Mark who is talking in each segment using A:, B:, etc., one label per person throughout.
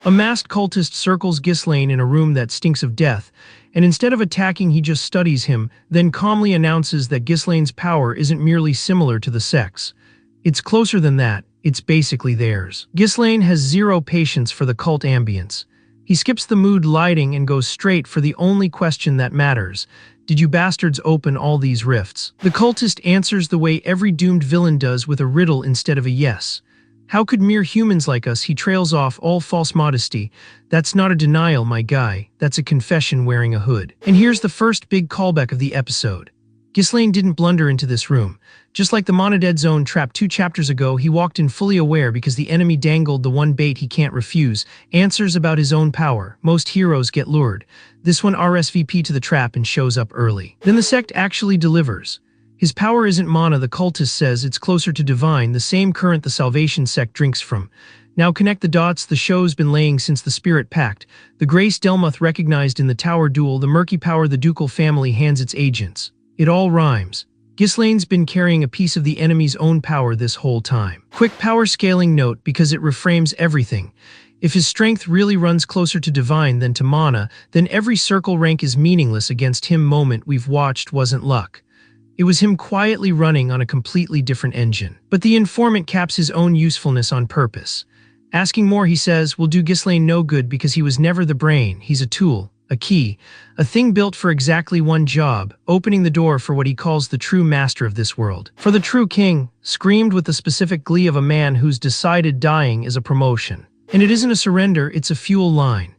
A: A masked cultist circles Ghislaine in a room that stinks of death, and instead of attacking he just studies him, then calmly announces that Ghislaine's power isn't merely similar to the sex. It's closer than that, it's basically theirs. Ghislaine has zero patience for the cult ambience. He skips the mood lighting and goes straight for the only question that matters. Did you bastards open all these rifts? The cultist answers the way every doomed villain does, with a riddle instead of a yes. How could mere humans like us? He trails off, all false modesty. That's not a denial, my guy. That's a confession wearing a hood. And here's the first big callback of the episode. Ghislaine didn't blunder into this room. Just like the Monodead Zone trap 2 chapters ago, he walked in fully aware because the enemy dangled the one bait he can't refuse, answers about his own power. Most heroes get lured. This one RSVP to the trap and shows up early. Then the sect actually delivers. His power isn't mana, the cultist says, it's closer to divine, the same current the Salvation sect drinks from. Now connect the dots the show's been laying since the Spirit Pact. The Grace Delmoth recognized in the Tower Duel, the murky power the ducal family hands its agents. It all rhymes. Ghislaine's been carrying a piece of the enemy's own power this whole time. Quick power scaling note because it reframes everything. If his strength really runs closer to divine than to mana, then every circle rank is meaningless against him. Moment we've watched wasn't luck. It was him quietly running on a completely different engine. But the informant caps his own usefulness on purpose. Asking more, he says, will do Ghislaine no good because he was never the brain, he's a tool. A key, a thing built for exactly one job, opening the door for what he calls the true master of this world. For the true king, screamed with the specific glee of a man who's decided dying is a promotion. And it isn't a surrender, it's a fuel line.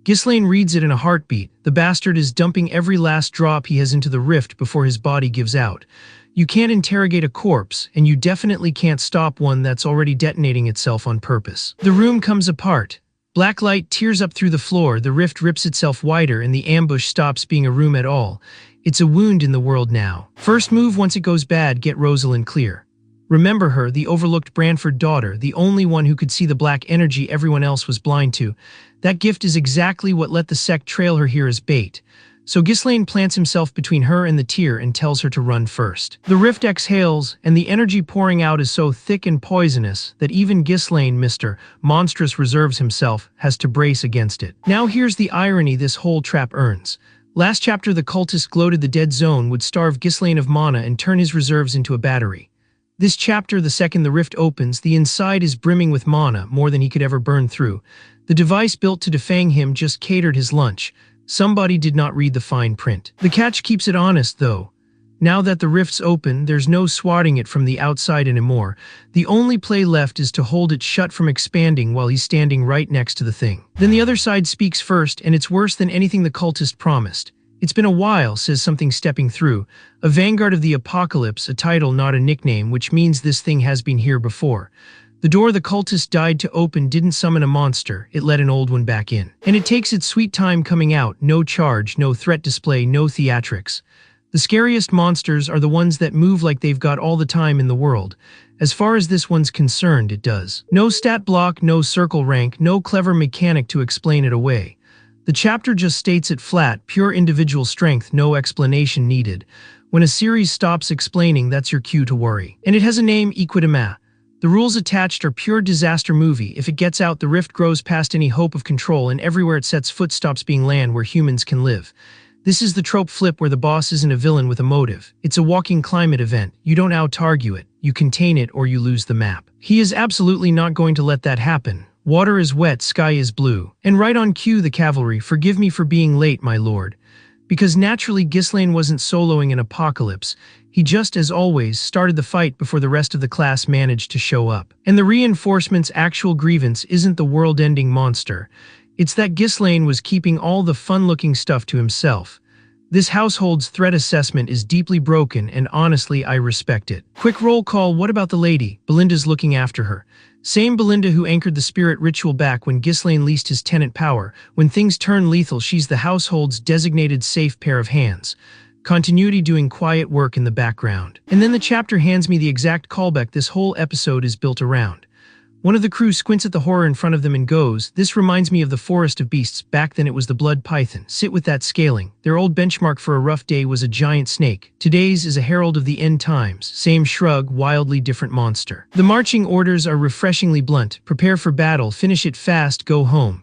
A: Ghislaine reads it in a heartbeat. The bastard is dumping every last drop he has into the rift before his body gives out. You can't interrogate a corpse, and you definitely can't stop one that's already detonating itself on purpose. The room comes apart. Black light tears up through the floor, the rift rips itself wider, and the ambush stops being a room at all. It's a wound in the world now. First move once it goes bad, get Rosalind clear. Remember her, the overlooked Branford daughter, the only one who could see the black energy everyone else was blind to. That gift is exactly what let the sect trail her here as bait. So Ghislaine plants himself between her and the tier and tells her to run first. The rift exhales, and the energy pouring out is so thick and poisonous that even Ghislaine, Mr. Monstrous reserves himself, has to brace against it. Now here's the irony this whole trap earns. Last chapter the cultist gloated the dead zone would starve Ghislaine of mana and turn his reserves into a battery. This chapter, the second the rift opens, the inside is brimming with mana, more than he could ever burn through. The device built to defang him just catered his lunch. Somebody did not read the fine print. The catch keeps it honest, though. Now that the rift's open, there's no swatting it from the outside anymore. The only play left is to hold it shut from expanding while he's standing right next to the thing. Then the other side speaks first, and it's worse than anything the cultist promised. It's been a while, says something stepping through. A Vanguard of the Apocalypse, a title not a nickname, which means this thing has been here before. The door the cultist died to open didn't summon a monster, it let an old one back in. And it takes its sweet time coming out, no charge, no threat display, no theatrics. The scariest monsters are the ones that move like they've got all the time in the world. As far as this one's concerned, it does. No stat block, no circle rank, no clever mechanic to explain it away. The chapter just states it flat, pure individual strength, no explanation needed. When a series stops explaining, that's your cue to worry. And it has a name, Equidema. The rules attached are pure disaster movie. If it gets out, the rift grows past any hope of control, and everywhere it sets foot stops being land where humans can live. This is the trope flip where the boss isn't a villain with a motive. It's a walking climate event. You don't out-argue it. You contain it or you lose the map. He is absolutely not going to let that happen. Water is wet, sky is blue. And right on cue the cavalry, forgive me for being late, my lord. Because naturally Ghislaine wasn't soloing an apocalypse. He just, as always, started the fight before the rest of the class managed to show up. And the reinforcement's actual grievance isn't the world-ending monster. It's that Ghislaine was keeping all the fun-looking stuff to himself. This household's threat assessment is deeply broken, and honestly, I respect it. Quick roll call, what about the lady? Belinda's looking after her. Same Belinda who anchored the spirit ritual back when Ghislaine leased his tenant power. When things turn lethal, she's the household's designated safe pair of hands. Continuity doing quiet work in the background. And then the chapter hands me the exact callback this whole episode is built around. One of the crew squints at the horror in front of them and goes, "This reminds me of the forest of beasts. Back then it was the blood python. Sit with that scaling." Their old benchmark for a rough day was a giant snake. Today's is a herald of the end times. Same shrug, wildly different monster. The marching orders are refreshingly blunt. Prepare for battle, finish it fast, go home.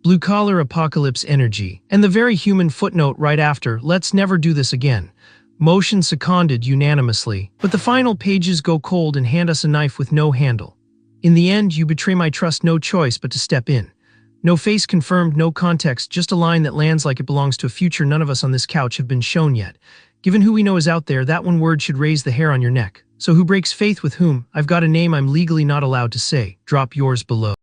A: Blue-collar apocalypse energy. And the very human footnote right after, "Let's never do this again." Motion seconded unanimously. But the final pages go cold and hand us a knife with no handle. "In the end, you betray my trust, no choice but to step in." No face confirmed, no context, just a line that lands like it belongs to a future none of us on this couch have been shown yet. Given who we know is out there, that one word should raise the hair on your neck. So who breaks faith with whom? I've got a name I'm legally not allowed to say. Drop yours below.